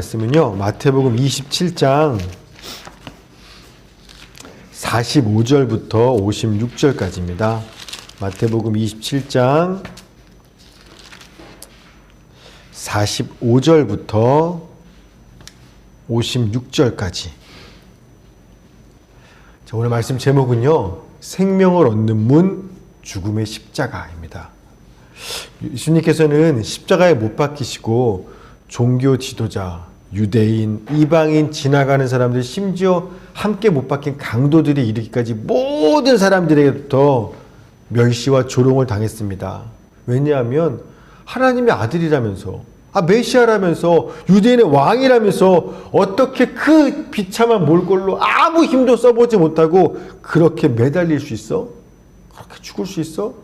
말씀은요, 마태복음 27장 45절부터 56절까지입니다. 마태복음 27장 45절부터 56절까지. 자, 오늘 말씀 제목은요, 생명을 얻는 문, 죽음의 십자가입니다. 예수님께서는 십자가에 못 박히시고 종교 지도자, 유대인, 이방인, 지나가는 사람들, 심지어 함께 못 박힌 강도들이 이르기까지 모든 사람들에게부터 멸시와 조롱을 당했습니다. 왜냐하면 하나님의 아들이라면서, 메시아라면서, 유대인의 왕이라면서 어떻게 그 비참한 몰골로 아무 힘도 써보지 못하고 그렇게 매달릴 수 있어? 그렇게 죽을 수 있어?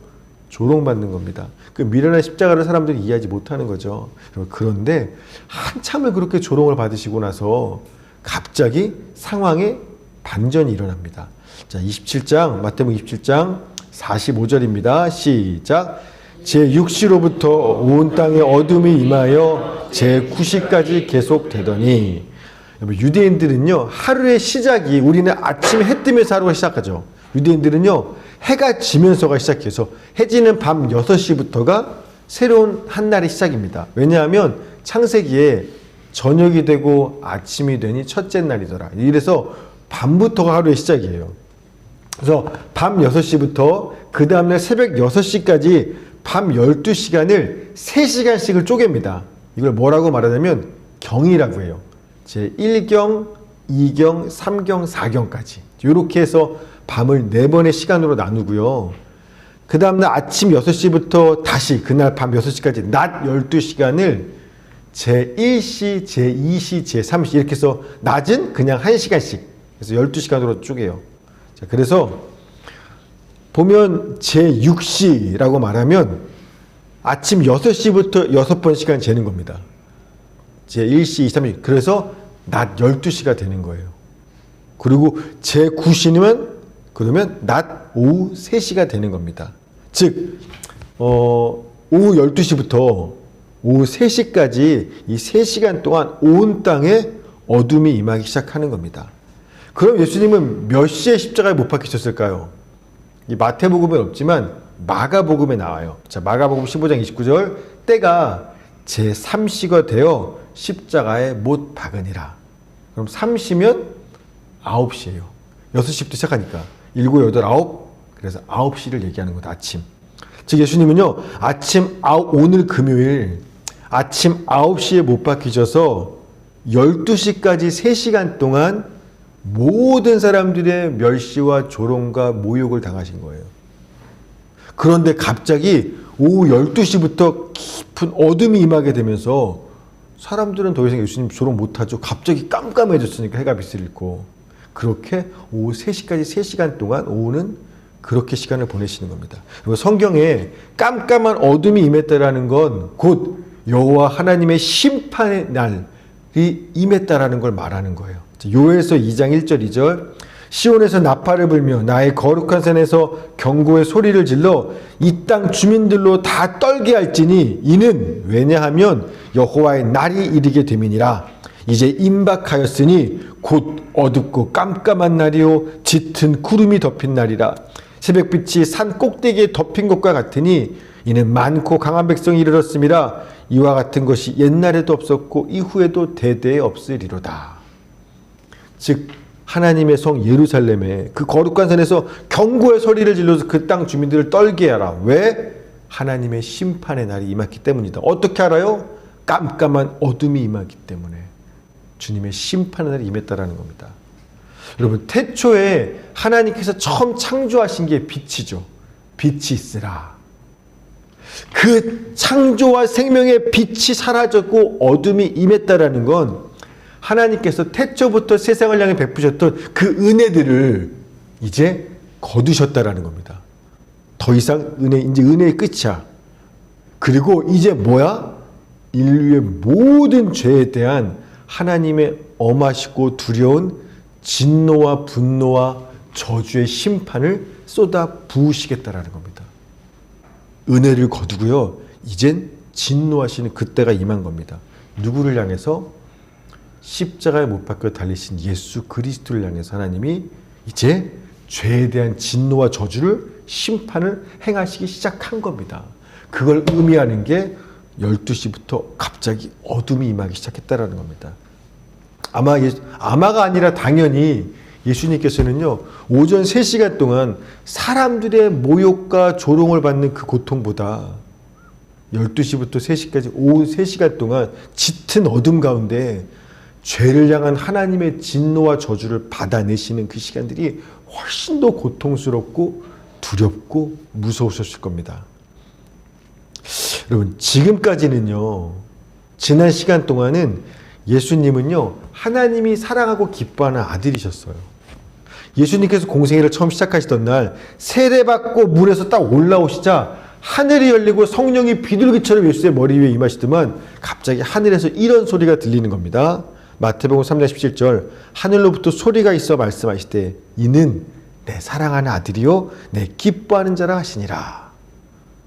조롱받는 겁니다. 그 미련한 십자가를 사람들이 이해하지 못하는 거죠. 그런데 한참을 그렇게 조롱을 받으시고 나서 갑자기 상황에 반전이 일어납니다. 자, 27장, 마태복음 27장 45절입니다. 시작. 제6시로부터 온 땅에 어둠이 임하여 제9시까지 계속되더니, 유대인들은요, 하루의 시작이, 우리는 아침에 해 뜨면서 하루가 시작하죠. 유대인들은요, 해가 지면서가 시작해서 해지는 밤 6시부터가 새로운 한 날의 시작입니다. 왜냐하면 창세기에 저녁이 되고 아침이 되니 첫째 날이더라. 이래서 밤부터가 하루의 시작이에요. 그래서 밤 6시부터 그 다음날 새벽 6시까지 밤 12시간을 3시간씩을 쪼갭니다. 이걸 뭐라고 말하냐면 경이라고 해요. 제1경, 2경, 3경, 4경까지. 이렇게 해서 밤을 4번의 시간으로 나누고요. 그 다음날 아침 6시부터 다시 그날 밤 6시까지 낮 12시간을 제1시, 제2시, 제3시 이렇게 해서 낮은 그냥 1시간씩 그래서 12시간으로 쪼개요. 자, 그래서 보면 제6시라고 말하면 아침 6시부터 6번 시간 재는 겁니다. 제1시, 2, 3시 그래서 낮 12시가 되는 거예요. 그리고 제9시면 그러면 낮 오후 3시가 되는 겁니다. 즉 오후 12시부터 오후 3시까지 이 3시간 동안 온 땅에 어둠이 임하기 시작하는 겁니다. 그럼 예수님은 몇 시에 십자가에 못 박히셨을까요? 이 마태복음은 없지만 마가복음에 나와요. 자, 마가복음 15장 29절 때가 제3시가 되어 십자가에 못 박으니라. 그럼 3시면 9시예요. 6시부터 시작하니까 7, 8, 9 그래서 9시를 얘기하는 거다. 아침. 즉 예수님은요 오늘 금요일 아침 9시에 못 박히셔서 12시까지 3시간 동안 모든 사람들의 멸시와 조롱과 모욕을 당하신 거예요. 그런데 갑자기 오후 12시부터 깊은 어둠이 임하게 되면서 사람들은 더 이상 예수님 조롱 못하죠. 갑자기 깜깜해졌으니까 해가 빛을 잃고. 그렇게 오후 3시까지 3시간 동안 오후는 그렇게 시간을 보내시는 겁니다. 그리고 성경에 깜깜한 어둠이 임했다라는 건 곧 여호와 하나님의 심판의 날이 임했다라는 걸 말하는 거예요. 요엘서 2장 1절 2절 시온에서 나팔을 불며 나의 거룩한 산에서 경고의 소리를 질러 이 땅 주민들로 다 떨게 할지니 이는 왜냐하면 여호와의 날이 이르게 됨이니라. 이제 임박하였으니 곧 어둡고 깜깜한 날이요 짙은 구름이 덮인 날이라. 새벽빛이 산 꼭대기에 덮인 것과 같으니 이는 많고 강한 백성이 이르렀음이라. 이와 같은 것이 옛날에도 없었고 이후에도 대대에 없으리로다. 즉 하나님의 성 예루살렘에 그 거룩한 산에서 경고의 소리를 질러서 그 땅 주민들을 떨게 하라. 왜? 하나님의 심판의 날이 임했기 때문이다. 어떻게 알아요? 깜깜한 어둠이 임하기 때문에. 주님의 심판의 날이 임했다라는 겁니다. 여러분 태초에 하나님께서 처음 창조하신 게 빛이죠. 빛이 있으라. 그 창조와 생명의 빛이 사라졌고 어둠이 임했다라는 건 하나님께서 태초부터 세상을 향해 베푸셨던 그 은혜들을 이제 거두셨다라는 겁니다. 더 이상 이제 은혜의 끝이야. 그리고 이제 뭐야? 인류의 모든 죄에 대한 하나님의 엄하시고 두려운 진노와 분노와 저주의 심판을 쏟아 부으시겠다라는 겁니다. 은혜를 거두고요. 이젠 진노하시는 그때가 임한 겁니다. 누구를 향해서? 십자가에 못 박혀 달리신 예수 그리스도를 향해서 하나님이 이제 죄에 대한 진노와 저주를 심판을 행하시기 시작한 겁니다. 그걸 의미하는 게 12시부터 갑자기 어둠이 임하기 시작했다라는 겁니다. 아마가 아니라 당연히 예수님께서는요, 오전 3시간 동안 사람들의 모욕과 조롱을 받는 그 고통보다 12시부터 3시까지 오후 3시간 동안 짙은 어둠 가운데 죄를 향한 하나님의 진노와 저주를 받아내시는 그 시간들이 훨씬 더 고통스럽고 두렵고 무서우셨을 겁니다. 여러분, 지금까지는요, 지난 시간 동안은 예수님은요, 하나님이 사랑하고 기뻐하는 아들이셨어요. 예수님께서 공생애를 처음 시작하시던 날 세례받고 물에서 딱 올라오시자 하늘이 열리고 성령이 비둘기처럼 예수의 머리 위에 임하시더만 갑자기 하늘에서 이런 소리가 들리는 겁니다. 마태복음 3장 17절, 하늘로부터 소리가 있어 말씀하시되 이는 내 사랑하는 아들이요 내 기뻐하는 자라 하시니라.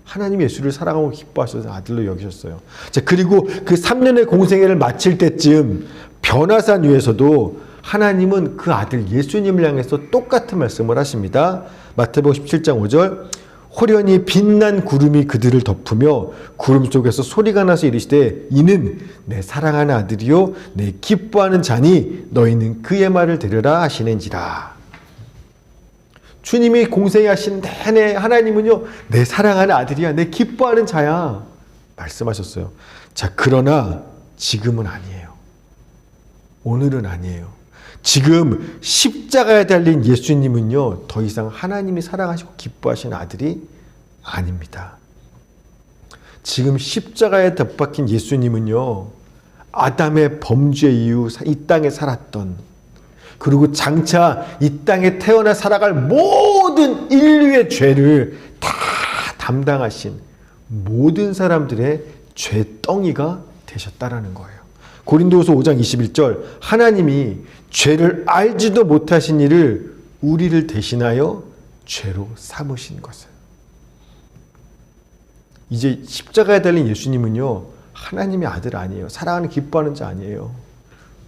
하나님이 예수를 사랑하고 기뻐하셔서 아들로 여기셨어요. 자, 그리고 그 3년의 공생애를 마칠 때쯤 변화산 위에서도 하나님은 그 아들 예수님을 향해서 똑같은 말씀을 하십니다. 마태복음 17장 5절, 호련히 빛난 구름이 그들을 덮으며 구름 속에서 소리가 나서 이르시되 이는 내 사랑하는 아들이요 내 기뻐하는 자니 너희는 그의 말을 들으라 하시는지라. 주님이 공생하신 내내 하나님은요, 내 사랑하는 아들이야, 내 기뻐하는 자야 말씀하셨어요. 자, 그러나 지금은 아니에요. 오늘은 아니에요. 지금 십자가에 달린 예수님은요, 더 이상 하나님이 사랑하시고 기뻐하시는 아들이 아닙니다. 지금 십자가에 덧박힌 예수님은요, 아담의 범죄 이후 이 땅에 살았던, 그리고 장차 이 땅에 태어나 살아갈 모든 인류의 죄를 다 담당하신 모든 사람들의 죄덩이가 되셨다라는 거예요. 고린도후서 5장 21절, 하나님이 죄를 알지도 못하신 이를 우리를 대신하여 죄로 삼으신 것을. 이제 십자가에 달린 예수님은요, 하나님의 아들 아니에요. 사랑하는 기뻐하는 자 아니에요.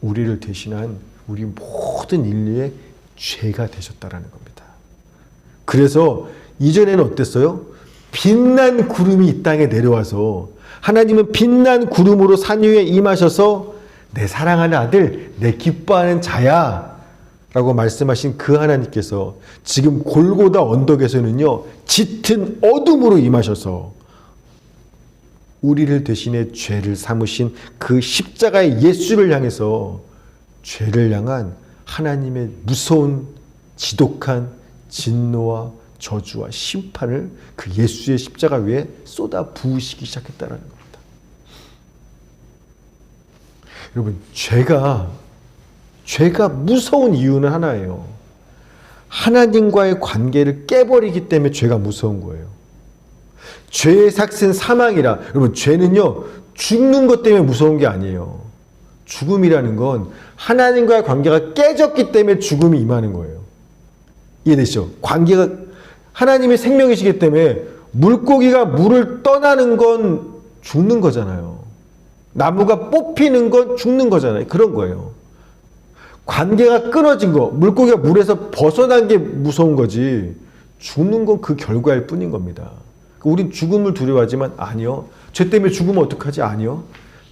우리를 대신한 우리 모든 인류의 죄가 되셨다라는 겁니다. 그래서 이전에는 어땠어요? 빛난 구름이 이 땅에 내려와서 하나님은 빛난 구름으로 산 위에 임하셔서 내 사랑하는 아들, 내 기뻐하는 자야 라고 말씀하신 그 하나님께서 지금 골고다 언덕에서는요, 짙은 어둠으로 임하셔서 우리를 대신해 죄를 삼으신 그 십자가의 예수를 향해서 죄를 향한 하나님의 무서운 지독한 진노와 저주와 심판을 그 예수의 십자가 위에 쏟아 부으시기 시작했다는 겁니다. 여러분, 죄가 무서운 이유는 하나예요. 하나님과의 관계를 깨버리기 때문에 죄가 무서운 거예요. 죄의 삭은 사망이라. 여러분, 죄는요, 죽는 것 때문에 무서운 게 아니에요. 죽음이라는 건 하나님과의 관계가 깨졌기 때문에 죽음이 임하는 거예요. 이해되시죠? 관계가, 하나님의 생명이시기 때문에 물고기가 물을 떠나는 건 죽는 거잖아요. 나무가 뽑히는 건 죽는 거잖아요. 그런 거예요. 관계가 끊어진 거, 물고기가 물에서 벗어난 게 무서운 거지, 죽는 건 그 결과일 뿐인 겁니다. 우린 죽음을 두려워하지만 아니요. 죄 때문에 죽으면 어떡하지? 아니요.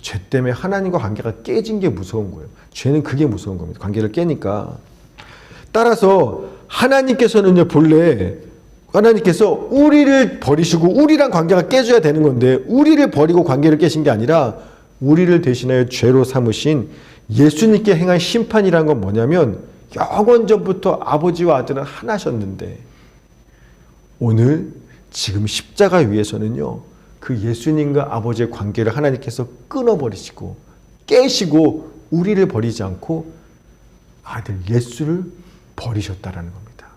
죄 때문에 하나님과 관계가 깨진 게 무서운 거예요. 죄는 그게 무서운 겁니다. 관계를 깨니까. 따라서 하나님께서는요, 본래 하나님께서 우리를 버리시고 우리랑 관계가 깨져야 되는 건데 우리를 버리고 관계를 깨신 게 아니라 우리를 대신하여 죄로 삼으신 예수님께 행한 심판이라는 건 뭐냐면, 영원 전부터 아버지와 아들은 하나셨는데 오늘 지금 십자가 위에서는요, 그 예수님과 아버지의 관계를 하나님께서 끊어버리시고 깨시고 우리를 버리지 않고 아들 예수를 버리셨다라는 겁니다.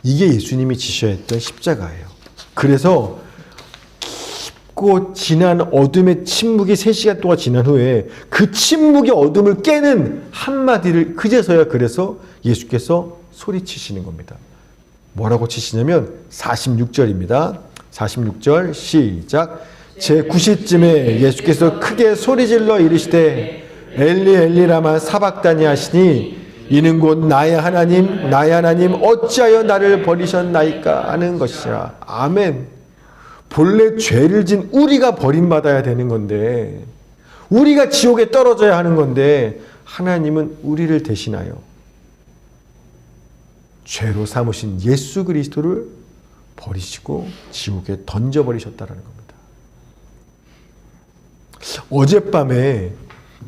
이게 예수님이 지셔야 했던 십자가예요. 그래서 깊고 진한 어둠의 침묵이 3시간 동안 지난 후에 그 침묵의 어둠을 깨는 한마디를 그제서야 그래서 예수께서 소리치시는 겁니다. 뭐라고 치시냐면 46절입니다. 46절 시작. 제 9시쯤에 예수께서 크게 소리질러 이르시되 엘리 엘리 라마 사박다니 하시니 이는 곧 나의 하나님 어찌하여 나를 버리셨나이까 하는 것이라. 아멘. 본래 죄를 진 우리가 버림받아야 되는 건데, 우리가 지옥에 떨어져야 하는 건데, 하나님은 우리를 대신하여 죄로 삼으신 예수 그리스도를 버리시고 지옥에 던져버리셨다는 겁니다. 어젯밤에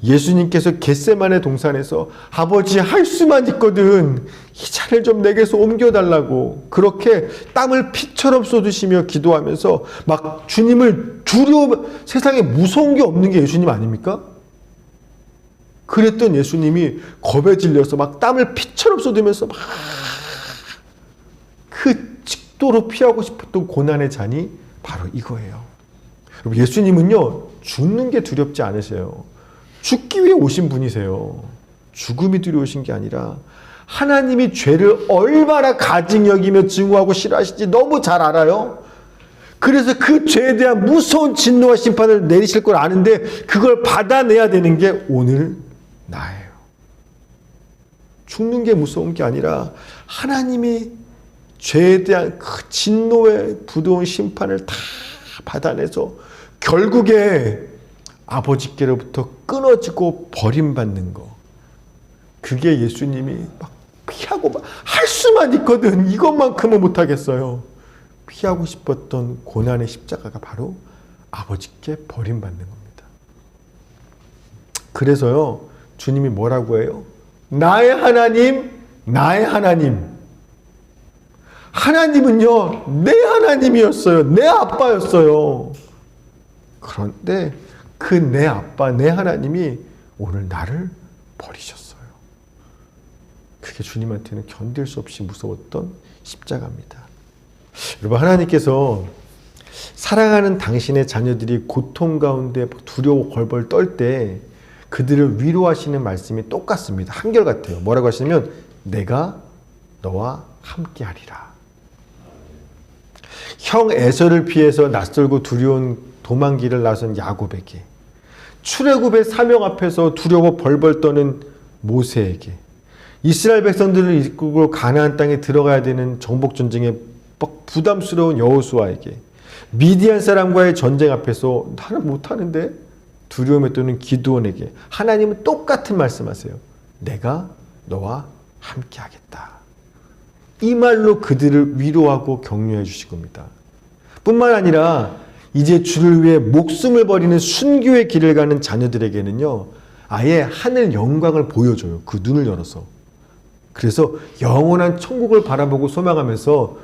예수님께서 겟세마네 동산에서 아버지 할 수만 있거든 이 잔을 좀 내게서 옮겨달라고 그렇게 땀을 피처럼 쏟으시며 기도하면서 막 주님을 세상에 무서운 게 없는 게 예수님 아닙니까? 그랬던 예수님이 겁에 질려서 막 땀을 피처럼 쏟으면서 막 그 직도로 피하고 싶었던 고난의 잔이 바로 이거예요. 여러분, 예수님은요 죽는 게 두렵지 않으세요. 죽기 위해 오신 분이세요. 죽음이 두려우신 게 아니라 하나님이 죄를 얼마나 가증 여기며 증오하고 싫어하시지 너무 잘 알아요. 그래서 그 죄에 대한 무서운 진노와 심판을 내리실 걸 아는데 그걸 받아내야 되는 게 오늘 나예요. 죽는 게 무서운 게 아니라 하나님이 죄에 대한 그 진노의 부드러운 심판을 다 받아내서 결국에 아버지께로부터 끊어지고 버림받는 거, 그게 예수님이 막 피하고 막 할 수만 있거든 이것만큼은 못하겠어요. 피하고 싶었던 고난의 십자가가 바로 아버지께 버림받는 겁니다. 그래서요 주님이 뭐라고 해요? 나의 하나님, 나의 하나님. 하나님은요 내 하나님이었어요. 내 아빠였어요. 그런데 그 내 아빠, 내 하나님이 오늘 나를 버리셨어요. 그게 주님한테는 견딜 수 없이 무서웠던 십자가입니다. 여러분, 하나님께서 사랑하는 당신의 자녀들이 고통 가운데 두려워 벌벌 떨 때 그들을 위로하시는 말씀이 똑같습니다. 한결같아요. 뭐라고 하시냐면 내가 너와 함께하리라. 형 에서를 피해서 낯설고 두려운 도망길을 나선 야곱에게, 출애굽의 사명 앞에서 두려워 벌벌 떠는 모세에게, 이스라엘 백성들을 이끌고 가나안 땅에 들어가야 되는 정복 전쟁에 부담스러운 여호수아에게, 미디안 사람과의 전쟁 앞에서 나는 못하는데 두려움에 떠는 기드온에게 하나님은 똑같은 말씀하세요. 내가 너와 함께 하겠다. 이 말로 그들을 위로하고 격려해 주실 겁니다. 뿐만 아니라 이제 주를 위해 목숨을 버리는 순교의 길을 가는 자녀들에게는요 아예 하늘 영광을 보여줘요. 그 눈을 열어서. 그래서 영원한 천국을 바라보고 소망하면서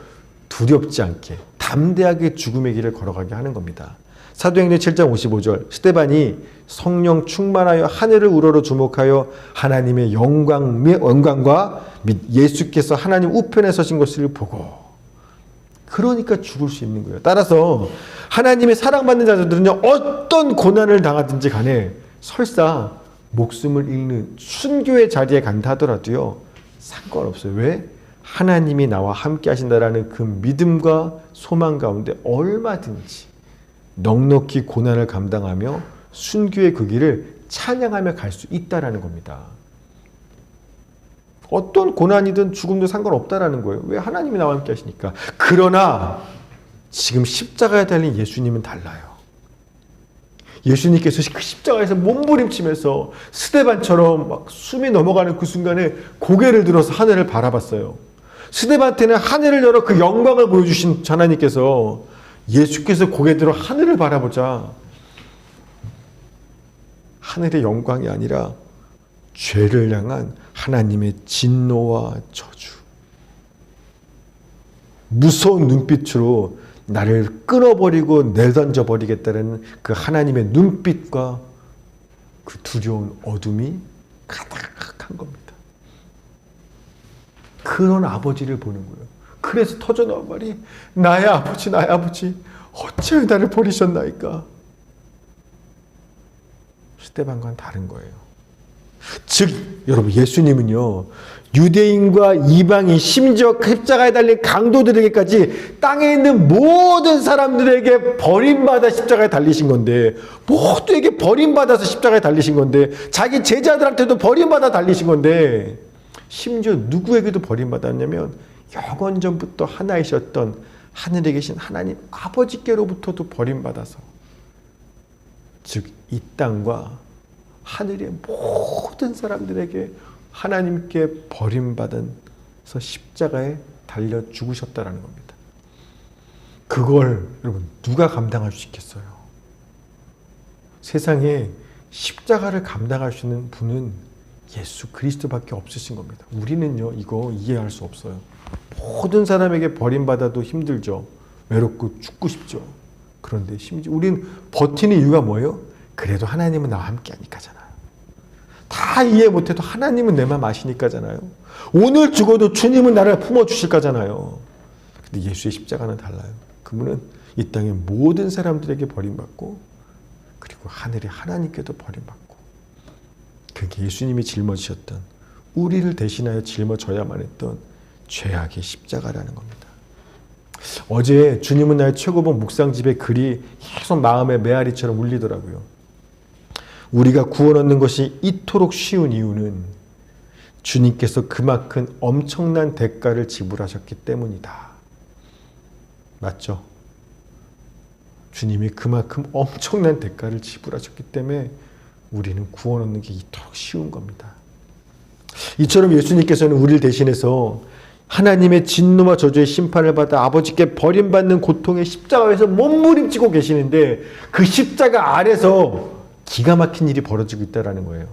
두렵지 않게 담대하게 죽음의 길을 걸어가게 하는 겁니다. 사도행전 7장 55절, 스데반이 성령 충만하여 하늘을 우러러 주목하여 하나님의 영광과 및 예수께서 하나님 우편에 서신 것을 보고, 그러니까 죽을 수 있는 거예요. 따라서 하나님의 사랑받는 자들은요 어떤 고난을 당하든지 간에 설사 목숨을 잃는 순교의 자리에 간다 하더라도요 상관없어요. 왜? 하나님이 나와 함께 하신다라는 그 믿음과 소망 가운데 얼마든지 넉넉히 고난을 감당하며 순교의 그 길을 찬양하며 갈 수 있다라는 겁니다. 어떤 고난이든 죽음도 상관없다라는 거예요. 왜? 하나님이 나와 함께 하시니까. 그러나 지금 십자가에 달린 예수님은 달라요. 예수님께서 그 십자가에서 몸부림치면서 스데반처럼 막 숨이 넘어가는 그 순간에 고개를 들어서 하늘을 바라봤어요. 스데반한테는 하늘을 열어 그 영광을 보여주신 하나님께서, 예수께서 고개 들어 하늘을 바라보자 하늘의 영광이 아니라 죄를 향한 하나님의 진노와 저주, 무서운 눈빛으로 나를 끊어버리고 내던져버리겠다는 그 하나님의 눈빛과 그 두려운 어둠이 가득한 겁니다. 그런 아버지를 보는 거예요. 그래서 터져나온 말이 나의 아버지, 나의 아버지 어찌하여 나를 버리셨나이까. 스데반과는 다른 거예요. 즉 여러분, 예수님은요 유대인과 이방인, 심지어 십자가에 달린 강도들에게까지 땅에 있는 모든 사람들에게 버림받아 십자가에 달리신 건데, 모두에게 버림받아서 십자가에 달리신 건데, 자기 제자들한테도 버림받아 달리신 건데, 심지어 누구에게도 버림받았냐면 영원전부터 하나이셨던 하늘에 계신 하나님 아버지께로부터도 버림받아서, 즉 이 땅과 하늘의 모든 사람들에게 하나님께 버림받아서 십자가에 달려 죽으셨다라는 겁니다. 그걸 여러분 누가 감당할 수 있겠어요? 세상에 십자가를 감당할 수 있는 분은 예수 그리스도밖에 없으신 겁니다. 우리는요 이거 이해할 수 없어요. 모든 사람에게 버림받아도 힘들죠. 외롭고 죽고 싶죠. 그런데 심지어 우리는 버티는 이유가 뭐예요? 그래도 하나님은 나와 함께 하니까잖아요. 다 이해 못해도 하나님은 내 맘 아시니까잖아요. 오늘 죽어도 주님은 나를 품어주실까잖아요. 근데 예수의 십자가는 달라요. 그분은 이 땅의 모든 사람들에게 버림받고, 그리고 하늘의 하나님께도 버림받고, 그게 예수님이 짊어지셨던, 우리를 대신하여 짊어져야만 했던 죄악의 십자가라는 겁니다. 어제 주님은 나의 최고봉 묵상집의 글이 계속 마음의 메아리처럼 울리더라고요. 우리가 구원 얻는 것이 이토록 쉬운 이유는 주님께서 그만큼 엄청난 대가를 지불하셨기 때문이다. 맞죠? 주님이 그만큼 엄청난 대가를 지불하셨기 때문에 우리는 구원 얻는 게 이토록 쉬운 겁니다. 이처럼 예수님께서는 우리를 대신해서 하나님의 진노와 저주의 심판을 받아 아버지께 버림받는 고통의 십자가에서 몸부림치고 계시는데, 그 십자가 아래서 기가 막힌 일이 벌어지고 있다는 거예요.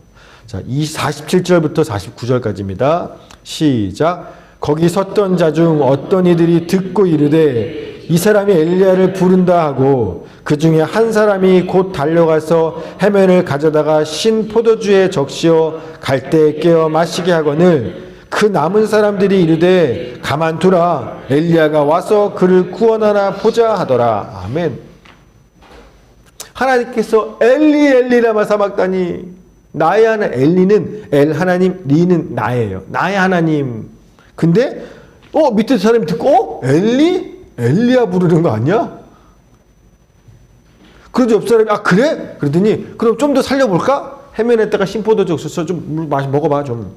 자, 이 47절부터 49절까지입니다. 시작. 거기 섰던 자 중 어떤 이들이 듣고 이르되 이 사람이 엘리야를 부른다 하고, 그 중에 한 사람이 곧 달려가서 해면을 가져다가 신 포도주에 적시어 갈대에 깨어 마시게 하거늘, 그 남은 사람들이 이르되 가만두라, 엘리야가 와서 그를 구원하나 보자 하더라. 아멘. 하나님께서 엘리 엘리라마 사박다니, 나의 하나, 엘리는 엘 하나님, 리는 나예요. 나의 하나님. 근데 밑에 사람이 듣고 엘리? 엘리야 부르는 거 아니야? 그래서 옆 사람이 그래? 그러더니 그럼 좀 더 살려볼까? 해면에다가 신포도주 없어서 좀 물 먹어봐 좀.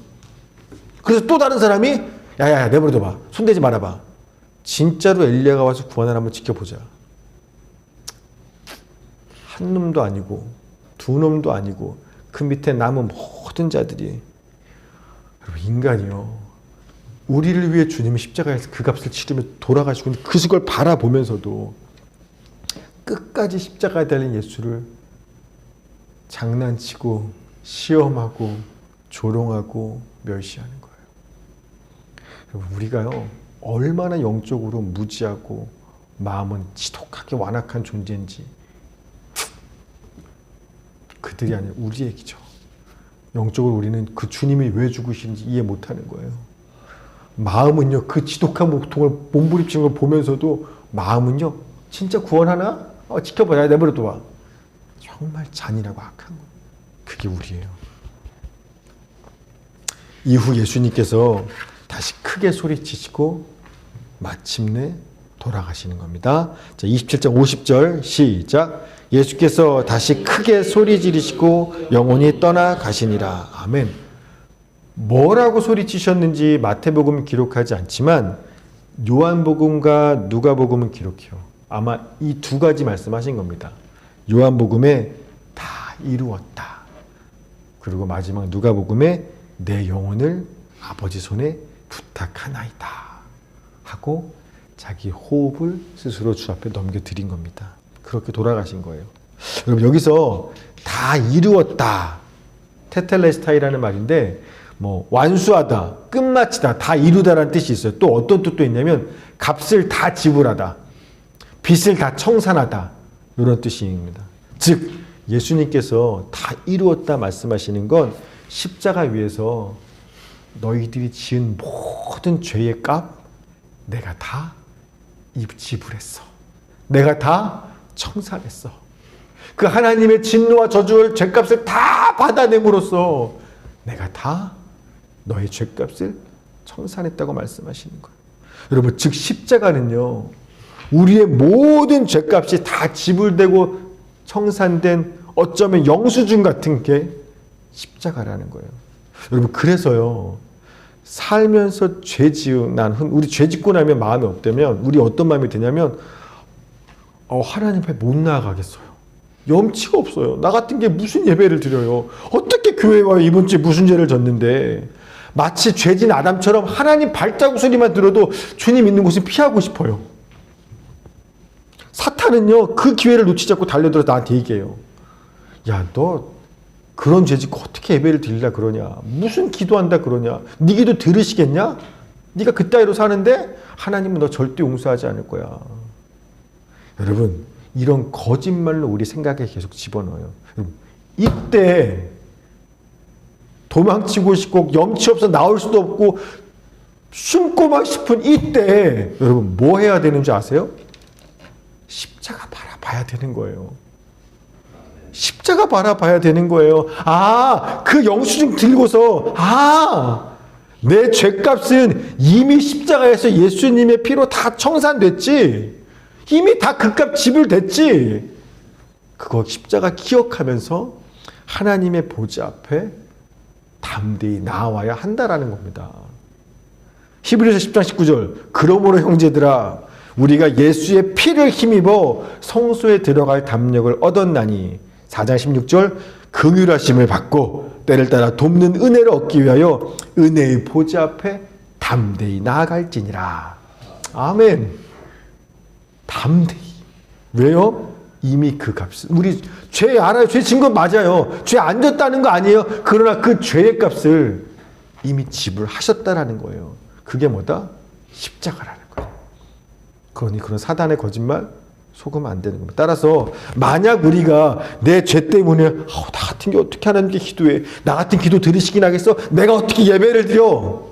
그래서 또 다른 사람이 야야야 내버려둬봐, 손대지 말아봐, 진짜로 엘리야가 와서 구원을 한번 지켜보자. 한 놈도 아니고 두 놈도 아니고 그 밑에 남은 모든 자들이, 여러분 인간이요, 우리를 위해 주님이 십자가에서 그 값을 치르며 돌아가시고 그걸 바라보면서도 끝까지 십자가에 달린 예수를 장난치고 시험하고 조롱하고 멸시하는 거예요. 여러분 우리가요 얼마나 영적으로 무지하고 마음은 지독하게 완악한 존재인지 그들이 아니라 우리 얘기죠. 영적으로 우리는 그 주님이 왜 죽으시는지 이해 못하는 거예요. 마음은요 그 지독한 고통을 몸부림치는 걸 보면서도 마음은요 진짜 구원하나? 지켜봐야 내버려둬. 정말 잔인하고 악한 거예요. 그게 우리예요. 이후 예수님께서 다시 크게 소리치시고 마침내 돌아가시는 겁니다. 자, 27장 50절 시작. 예수께서 다시 크게 소리 지르시고 영원히 떠나가시니라. 아멘. 뭐라고 소리치셨는지 마태복음은 기록하지 않지만 요한복음과 누가복음은 기록해요. 아마 이 두 가지 말씀하신 겁니다. 요한복음에 다 이루었다. 그리고 마지막 누가복음에 내 영혼을 아버지 손에 부탁하나이다 하고 자기 호흡을 스스로 주 앞에 넘겨드린 겁니다. 그렇게 돌아가신 거예요. 여러분 여기서 다 이루었다, 테텔레스타이라는 말인데 완수하다, 끝마치다, 다 이루다라는 뜻이 있어요. 또 어떤 뜻도 있냐면 값을 다 지불하다, 빚을 다 청산하다, 이런 뜻입니다. 즉 예수님께서 다 이루었다 말씀하시는 건 십자가 위에서 너희들이 지은 모든 죄의 값 내가 다 지불했어. 내가 다 청산했어. 그 하나님의 진노와 저주를, 죄값을 다 받아냄으로써 내가 다 너의 죄값을 청산했다고 말씀하시는 거예요. 여러분, 즉 십자가는요, 우리의 모든 죄값이 다 지불되고 청산된 어쩌면 영수증 같은 게 십자가라는 거예요. 여러분, 그래서요, 살면서 죄 지은 우리 죄 짓고 나면 마음이 어때면, 우리 어떤 마음이 드냐면, 하나님 앞에 못 나아가겠어요. 염치가 없어요. 나 같은 게 무슨 예배를 드려요. 어떻게 교회에 와요? 이번 주에 무슨 죄를 졌는데. 마치 죄진 아담처럼 하나님 발자국 소리만 들어도 주님 있는 곳을 피하고 싶어요. 사탄은요, 그 기회를 놓치지 않고 달려들어서 나한테 얘기해요. 야, 너 그런 죄 짓고 어떻게 예배를 드리려 그러냐? 무슨 기도한다 그러냐? 네 기도 들으시겠냐? 네가 그따위로 사는데 하나님은 너 절대 용서하지 않을 거야. 여러분, 이런 거짓말로 우리 생각에 계속 집어넣어요. 이때 도망치고 싶고 염치 없어 나올 수도 없고 숨고만 싶은 이때 여러분 뭐 해야 되는지 아세요? 십자가 바라봐야 되는 거예요. 십자가 바라봐야 되는 거예요. 그 영수증 들고서 내 죄값은 이미 십자가에서 예수님의 피로 다 청산됐지. 이미 다 그 값 지불됐지. 그거 십자가 기억하면서 하나님의 보좌 앞에 담대히 나와야 한다라는 겁니다. 히브리서 10장 19절 그러므로 형제들아 우리가 예수의 피를 힘입어 성소에 들어갈 담력을 얻었나니 4장 16절 긍휼하심을 받고 때를 따라 돕는 은혜를 얻기 위하여 은혜의 보좌 앞에 담대히 나아갈지니라. 아멘. 담대히. 왜요? 이미 그 값을 우리 죄 알아요. 죄 진 건 맞아요. 죄 안 졌다는 거 아니에요. 그러나 그 죄의 값을 이미 지불하셨다라는 거예요. 그게 뭐다? 십자가라는 거예요. 그러니 그런 사단의 거짓말 속으면 안 되는 겁니다. 따라서 만약 우리가 내 죄 때문에 나 같은 게 어떻게 하나님께 기도해? 나 같은 기도 들으시긴 하겠어? 내가 어떻게 예배를 드려?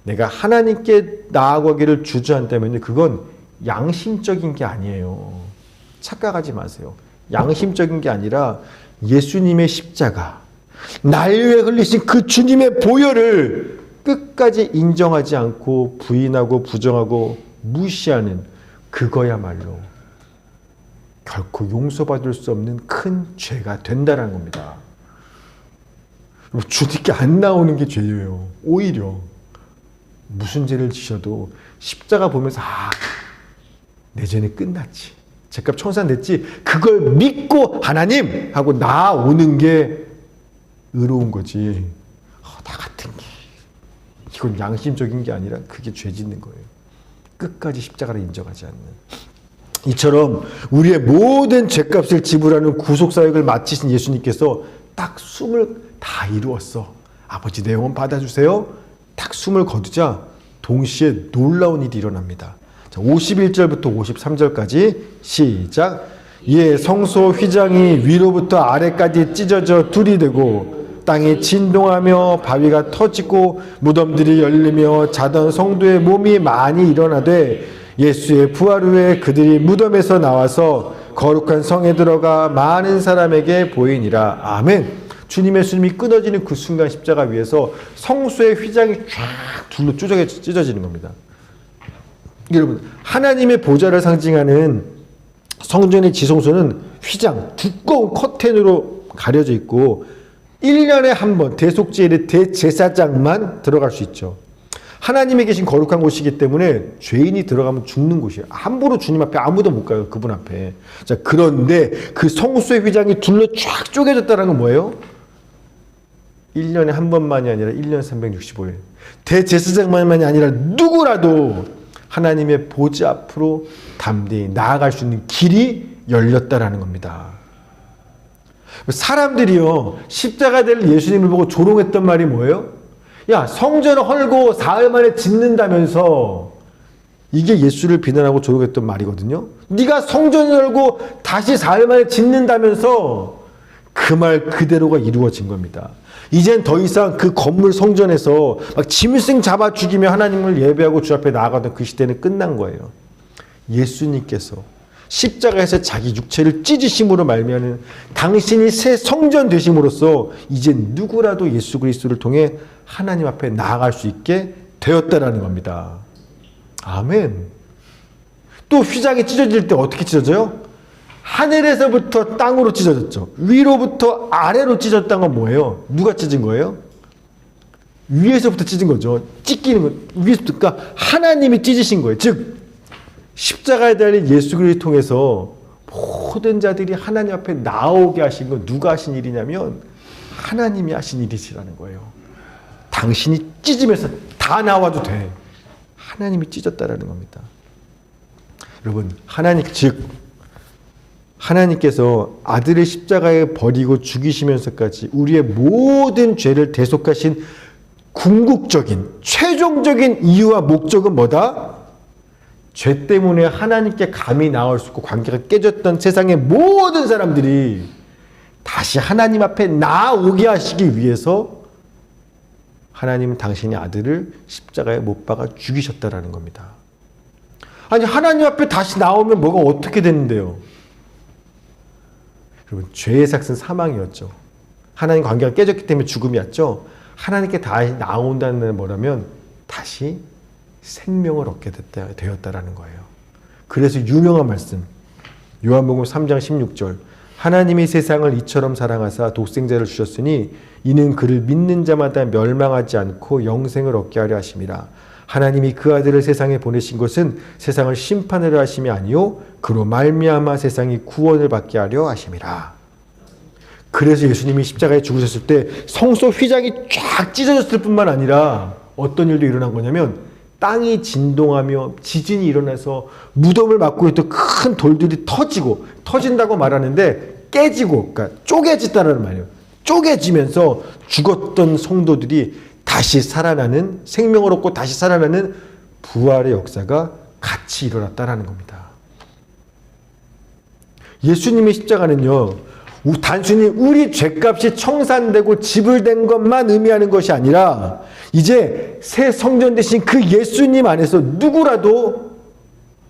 내가 하나님께 나아가기를 주저한다면 그건 양심적인 게 아니에요. 착각하지 마세요. 양심적인 게 아니라 예수님의 십자가, 날 위해 흘리신 그 주님의 보혈을 끝까지 인정하지 않고 부인하고 부정하고 무시하는 그거야말로 결코 용서받을 수 없는 큰 죄가 된다는 겁니다. 주님께 안 나오는 게 죄예요. 오히려 무슨 죄를 지셔도 십자가 보면서 내 죄는 끝났지. 죄값 청산됐지. 그걸 믿고 하나님 하고 나오는 게 의로운 거지. 나 같은 게 이건 양심적인 게 아니라 그게 죄 짓는 거예요. 끝까지 십자가를 인정하지 않는. 이처럼 우리의 모든 죄값을 지불하는 구속사역을 마치신 예수님께서 딱 숨을 다 이루었어. 아버지 내 영혼 받아주세요. 딱 숨을 거두자 동시에 놀라운 일이 일어납니다. 자, 51절부터 53절까지 시작. 이에 성소 휘장이 위로부터 아래까지 찢어져 둘이 되고 땅이 진동하며 바위가 터지고 무덤들이 열리며 자던 성도의 몸이 많이 일어나되 예수의 부활 후에 그들이 무덤에서 나와서 거룩한 성에 들어가 많은 사람에게 보이니라. 아멘. 주님의 숨이 끊어지는 그 순간 십자가 위에서 성소의 휘장이 쫙 둘로 찢어지는 겁니다. 여러분, 하나님의 보좌를 상징하는 성전의 지성소는 휘장, 두꺼운 커튼으로 가려져 있고 1년에 한 번 대속제일의 대제사장만 들어갈 수 있죠. 하나님이 계신 거룩한 곳이기 때문에 죄인이 들어가면 죽는 곳이에요. 함부로 주님 앞에 아무도 못 가요. 그분 앞에. 자, 그런데 그 성소의 휘장이 둘로 쫙 쪼개졌다는 건 뭐예요? 1년에 한 번만이 아니라 1년 365일. 대제사장만이 아니라 누구라도 하나님의 보좌 앞으로 담대히 나아갈 수 있는 길이 열렸다라는 겁니다. 사람들이요, 십자가 될 예수님을 보고 조롱했던 말이 뭐예요? 야, 성전을 헐고 사흘 만에 짓는다면서. 이게 예수를 비난하고 조롱했던 말이거든요. 네가 성전을 헐고 다시 사흘 만에 짓는다면서. 그 말 그대로가 이루어진 겁니다. 이젠 더 이상 그 건물 성전에서 막 짐승 잡아 죽이며 하나님을 예배하고 주 앞에 나아가던 그 시대는 끝난 거예요. 예수님께서 십자가에서 자기 육체를 찢으심으로 말미암는 당신이 새 성전 되심으로써 이제 누구라도 예수 그리스도를 통해 하나님 앞에 나아갈 수 있게 되었다라는 겁니다. 아멘. 또 휘장이 찢어질 때 어떻게 찢어져요? 하늘에서부터 땅으로 찢어졌죠. 위로부터 아래로 찢어졌다는 건 뭐예요? 누가 찢은 거예요? 위에서부터 찢은 거죠. 찢기는 거. 위에서부터. 그러니까 하나님이 찢으신 거예요. 즉 십자가에 달린 예수 그리스도를 통해서 모든 자들이 하나님 앞에 나오게 하신 건 누가 하신 일이냐면 하나님이 하신 일이시라는 거예요. 당신이 찢으면서 다 나와도 돼. 하나님이 찢었다라는 겁니다. 여러분, 하나님께서 아들을 십자가에 버리고 죽이시면서까지 우리의 모든 죄를 대속하신 궁극적인 최종적인 이유와 목적은 뭐다? 죄 때문에 하나님께 감히 나올 수 없고 관계가 깨졌던 세상의 모든 사람들이 다시 하나님 앞에 나오게 하시기 위해서 하나님은 당신의 아들을 십자가에 못 박아 죽이셨다라는 겁니다. 아니, 하나님 앞에 다시 나오면 뭐가 어떻게 되는데요? 여러분, 죄의 삭은 사망이었죠. 하나님 관계가 깨졌기 때문에 죽음이었죠. 하나님께 다시 나온다는 건 뭐라면 다시 생명을 얻게 되었다라는 거예요. 그래서 유명한 말씀, 요한복음 3장 16절, 하나님이 세상을 이처럼 사랑하사 독생자를 주셨으니 이는 그를 믿는 자마다 멸망하지 않고 영생을 얻게 하려 하심이라. 하나님이 그 아들을 세상에 보내신 것은 세상을 심판하려 하심이 아니요 그로 말미암아 세상이 구원을 받게 하려 하심이라. 그래서 예수님이 십자가에 죽으셨을 때 성소 휘장이 쫙 찢어졌을 뿐만 아니라 어떤 일도 일어난 거냐면 땅이 진동하며 지진이 일어나서 무덤을 막고 있던 큰 돌들이 터진다고 말하는데 깨지고, 그러니까 쪼개졌다는 말이에요. 쪼개지면서 죽었던 성도들이 다시 살아나는, 생명을 얻고 다시 살아나는 부활의 역사가 같이 일어났다는 겁니다. 예수님의 십자가는요, 단순히 우리 죄값이 청산되고 지불된 것만 의미하는 것이 아니라 이제 새 성전 되신 그 예수님 안에서 누구라도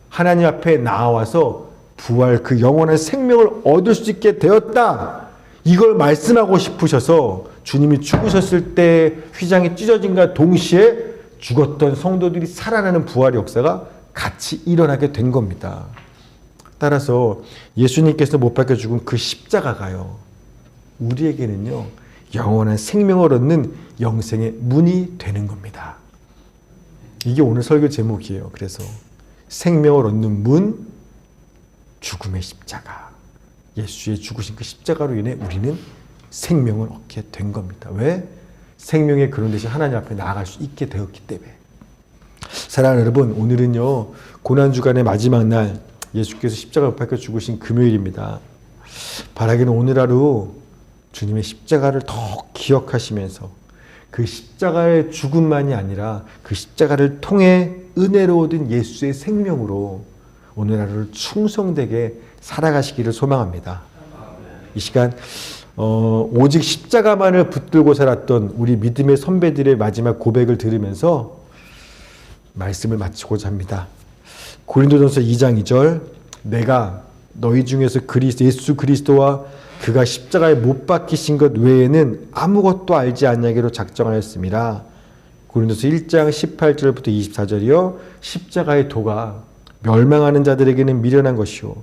하나님 앞에 나와서 부활, 그 영원한 생명을 얻을 수 있게 되었다. 이걸 말씀하고 싶으셔서 주님이 죽으셨을 때 휘장이 찢어진과 동시에 죽었던 성도들이 살아나는 부활의 역사가 같이 일어나게 된 겁니다. 따라서 예수님께서 못 박혀 죽은 그 십자가가요, 우리에게는요 영원한 생명을 얻는 영생의 문이 되는 겁니다. 이게 오늘 설교 제목이에요. 그래서 생명을 얻는 문, 죽음의 십자가. 예수의 죽으신 그 십자가로 인해 우리는 생명을 얻게 된 겁니다. 왜? 생명의 그런 대신 하나님 앞에 나아갈 수 있게 되었기 때문에. 사랑하는 여러분, 오늘은요 고난주간의 마지막 날, 예수께서 십자가에 못 박혀 죽으신 금요일입니다. 바라기는 오늘 하루 주님의 십자가를 더 기억하시면서 그 십자가의 죽음만이 아니라 그 십자가를 통해 은혜로 얻은 예수의 생명으로 오늘 하루를 충성되게 살아가시기를 소망합니다. 이 시간 오직 십자가만을 붙들고 살았던 우리 믿음의 선배들의 마지막 고백을 들으면서 말씀을 마치고자 합니다. 고린도전서 2장 2절, 내가 너희 중에서 예수 그리스도와 그가 십자가에 못 박히신 것 외에는 아무것도 알지 않냐기로 작정하였습니다. 고린도서 1장 18절부터 24절이요. 십자가의 도가 멸망하는 자들에게는 미련한 것이요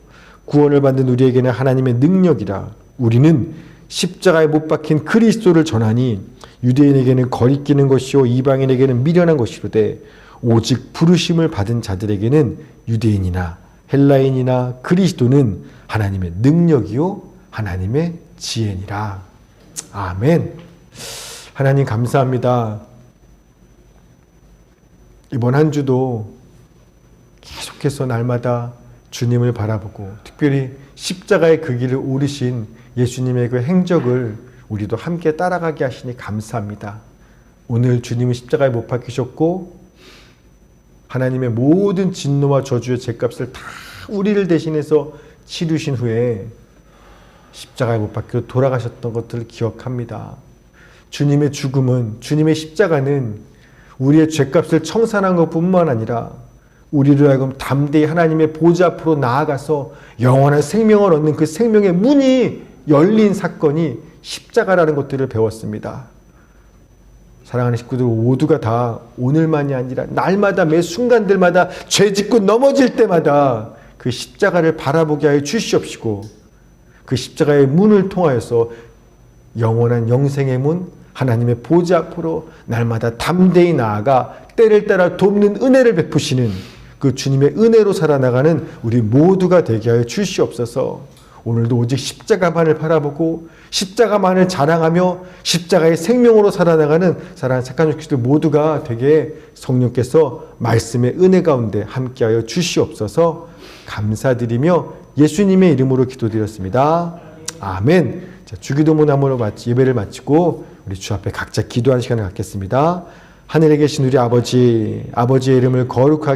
구원을 받는 우리에게는 하나님의 능력이라. 우리는 십자가에 못 박힌 그리스도를 전하니 유대인에게는 거리끼는 것이요 이방인에게는 미련한 것이로되 오직 부르심을 받은 자들에게는 유대인이나 헬라인이나 그리스도는 하나님의 능력이요 하나님의 지혜니라. 아멘. 하나님 감사합니다. 이번 한 주도 계속해서 날마다 주님을 바라보고 특별히 십자가의 그 길을 오르신 예수님의 그 행적을 우리도 함께 따라가게 하시니 감사합니다. 오늘 주님은 십자가에 못 박히셨고 하나님의 모든 진노와 저주의 죄값을 다 우리를 대신해서 치르신 후에 십자가에 못 박혀 돌아가셨던 것들을 기억합니다. 주님의 죽음은, 주님의 십자가는 우리의 죄값을 청산한 것뿐만 아니라 우리를 하여금 담대히 하나님의 보좌 앞으로 나아가서 영원한 생명을 얻는 그 생명의 문이 열린 사건이 십자가라는 것들을 배웠습니다. 사랑하는 식구들 모두가 다 오늘만이 아니라 날마다 매 순간들마다 죄 짓고 넘어질 때마다 그 십자가를 바라보게 하여 주시옵시고 그 십자가의 문을 통하여서 영원한 영생의 문 하나님의 보좌 앞으로 날마다 담대히 나아가 때를 따라 돕는 은혜를 베푸시는 그 주님의 은혜로 살아나가는 우리 모두가 되게 하여 주시옵소서. 오늘도 오직 십자가만을 바라보고 십자가만을 자랑하며 십자가의 생명으로 살아나가는 사랑하는 착한 육신들 모두가 되게 성령께서 말씀의 은혜 가운데 함께하여 주시옵소서. 감사드리며 예수님의 이름으로 기도드렸습니다. 아멘. 자, 주기도문함으로 예배를 마치고 우리 주 앞에 각자 기도하는 시간을 갖겠습니다. 하늘에 계신 우리 아버지, 아버지의 이름을 거룩하게